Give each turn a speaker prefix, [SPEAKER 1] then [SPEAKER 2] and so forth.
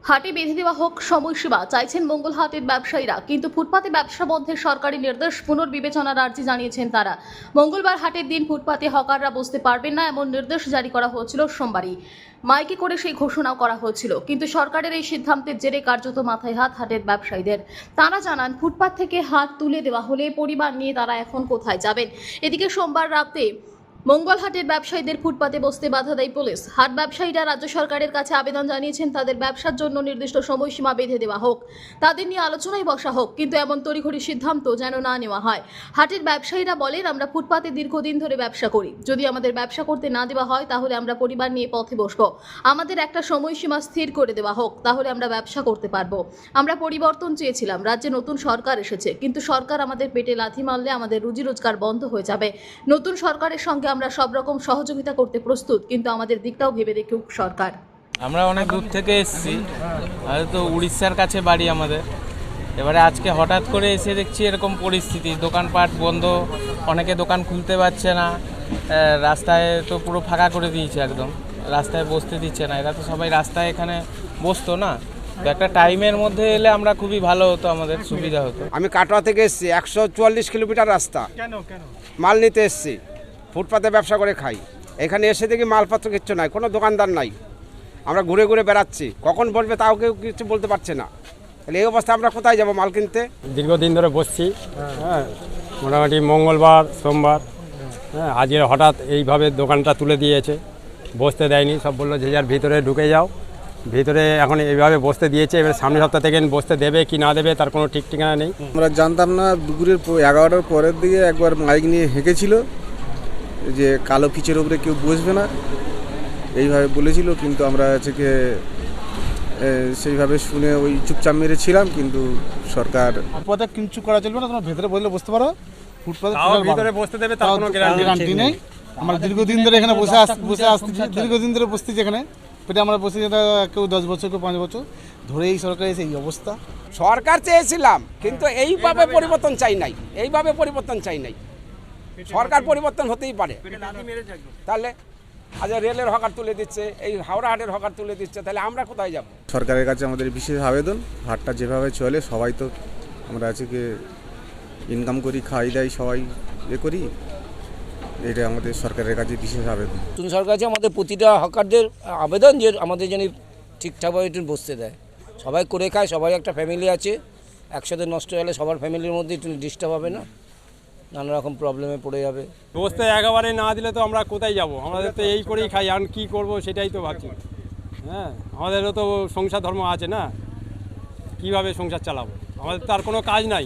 [SPEAKER 1] হাটে বেঁধে দেওয়া হোক সময়সীমা চাইছেন মঙ্গলহাটের ব্যবসায়ীরা, কিন্তু ফুটপাতে ব্যবসা বন্ধের সরকারি নির্দেশ পুনর্বিবেচনার আর্জি জানিয়েছেন তারা। মঙ্গলবার হাটের দিন ফুটপাতে হকাররা বসতে পারবেন না এমন নির্দেশ জারি করা হয়েছিল সোমবারই। মাইকে করে সেই ঘোষণাও করা হয়েছিল, কিন্তু সরকারের এই সিদ্ধান্তের জেরে কার্যত মাথায় হাত হাটের ব্যবসায়ীদের। তারা জানান, ফুটপাত থেকে হাট তুলে দেওয়া হলে পরিবার নিয়ে তারা এখন কোথায় যাবেন। এদিকে সোমবার রাতে মঙ্গলহাটের ব্যবসায়ীদের ফুটপাতে বসতে বাধা দেয় পুলিশ। হাট ব্যবসায়ীরা রাজ্য সরকারের কাছে আবেদন জানিয়েছেন তাদের ব্যবসার জন্য নির্দিষ্ট সময়সীমা বেঁধে দেওয়া হোক, তাদের নিয়ে আলোচনায় বসা হোক, কিন্তু এমন তড়িঘড়ি সিদ্ধান্ত যেন না নেওয়া হয়। হাটের ব্যবসায়ীরা বলেন, আমরা ফুটপাতে দীর্ঘদিন ধরে ব্যবসা করি, যদি আমাদের ব্যবসা করতে না দেওয়া হয় তাহলে আমরা পরিবার নিয়ে পথে বসবো। আমাদের একটা সময়সীমা স্থির করে দেওয়া হোক, তাহলে আমরা ব্যবসা করতে পারবো। আমরা পরিবর্তন চেয়েছিলাম, রাজ্যে নতুন সরকার এসেছে, কিন্তু সরকার আমাদের পেটে লাথি মারলে আমাদের রুজি রোজগার বন্ধ হয়ে যাবে। নতুন সরকারের সঙ্গে আমরা সব রকম সহযোগিতা করতে প্রস্তুত, কিন্তু আমাদের দিকটাও ভেবে দেখুক সরকার।
[SPEAKER 2] আমরা অনেক দূর থেকে এসেছি, হয়তো উড়িষ্যার কাছে বাড়ি আমাদের। এবারে আজকে হঠাৎ করে এসে দেখছি এরকম পরিস্থিতি, দোকানপাট বন্ধ, অনেকে দোকান খুলতে পারছে না, রাস্তায় তো পুরো ফাঁকা করে দিয়েছে, একদম রাস্তায় বসতে দিচ্ছে না। এরা তো সবাই রাস্তায় এখানে বসতো না, তো একটা টাইমের মধ্যে এলে আমরা খুবই ভালো হতো, আমাদের সুবিধা হতো।
[SPEAKER 3] আমি কাটোয়া থেকে এসেছি, 144 কিলোমিটার রাস্তা, মাল নিতে এসেছি, ফুটপাতে ব্যবসা করে খাই। এখানে এসে দেখি মালপত্র কিচ্ছু নাই, কোনো দোকানদার নাই। আমরা ঘুরে ঘুরে বেড়াচ্ছি, কখন বলবে তাও কেউ কিছু বলতে পারছে না। তাহলে এই অবস্থায় আমরা কোথায় যাব মাল কিনতে?
[SPEAKER 4] দীর্ঘদিন ধরে বসছি, হ্যাঁ, মোটামুটি মঙ্গলবার সোমবার, হ্যাঁ, আজকে হঠাৎ এইভাবে দোকানটা তুলে দিয়েছে, বসতে দেয়নি, সব বললো যে যার ভিতরে ঢুকে যাও। ভিতরে এখন এইভাবে বসতে দিয়েছে, এবার সামনের সপ্তাহ থেকে বসতে দেবে কি না দেবে তার কোনো ঠিক ঠিকানা নেই।
[SPEAKER 5] আমরা জানতাম না, দুপুরের 11টার পরের দিকে একবার মাইক নিয়ে হেঁকেছিল যে কালো পিচের উপরে কেউ বসবে না, এইভাবে বলেছিল। কিন্তু আমরা থেকে সেইভাবে শুনে ওই চুপচাপ মেরেছিলাম, কিন্তু সরকার
[SPEAKER 6] ফুটপাতে কিছু করা চলবে না, তোমার ভেতরে বসলে বসতে পারো, ফুটপাতে
[SPEAKER 4] ভিতরে বসতে দেবে তার কোনো
[SPEAKER 6] গ্যারান্টি নেই। আমরা দীর্ঘদিন ধরে এখানে বসে আসতেছি, দীর্ঘদিন ধরে বসতেছি এখানে, পেটে আমরা বসে, কেউ 10 বছর কেউ 5 বছর ধরে এই সরকার এসে এই অবস্থা।
[SPEAKER 3] সরকার চেয়েছিলাম, কিন্তু এইভাবে পরিবর্তন চাই নাই, এইভাবে পরিবর্তন চাই নাই। সরকার পরিবর্তন হতেই পারে, তাহলে আজ রেলের হকার তুলে দিচ্ছে, এই হাওড়া হাটের হকার তুলে দিচ্ছে, তাহলে আমরা কোথায় যাব?
[SPEAKER 5] সরকারের কাছে আমাদের বিশেষ আবেদন, হাটটা যেভাবে চলে, সবাই তো আমরা আজকে ইনকাম করি, খাই দাই, সবাই করি, এটা আমাদের সরকারের কাছে বিশেষ আবেদন।
[SPEAKER 7] নতুন সরকার কাছে আমাদের প্রতিটা হকারদের আবেদন যে আমাদের যেন ঠিকঠাকভাবে একটু বসতে দেয়। সবাই করে খায়, সবাই একটা ফ্যামিলি আছে, একসাথে নষ্ট হলে সবার ফ্যামিলির মধ্যে একটু ডিস্টার্ব হবে না, নানা রকম প্রবলেমে পড়ে যাবে।
[SPEAKER 4] বসতে একেবারে না দিলে তো আমরা কোথায় যাব? আমাদের তো এই করেই খাই, আর কী করবো সেটাই তো ভাবছি। হ্যাঁ, আমাদেরও তো সংসার ধর্ম আছে না, কিভাবে সংসার চালাবো? আমাদের তো আর কোনো কাজ নাই।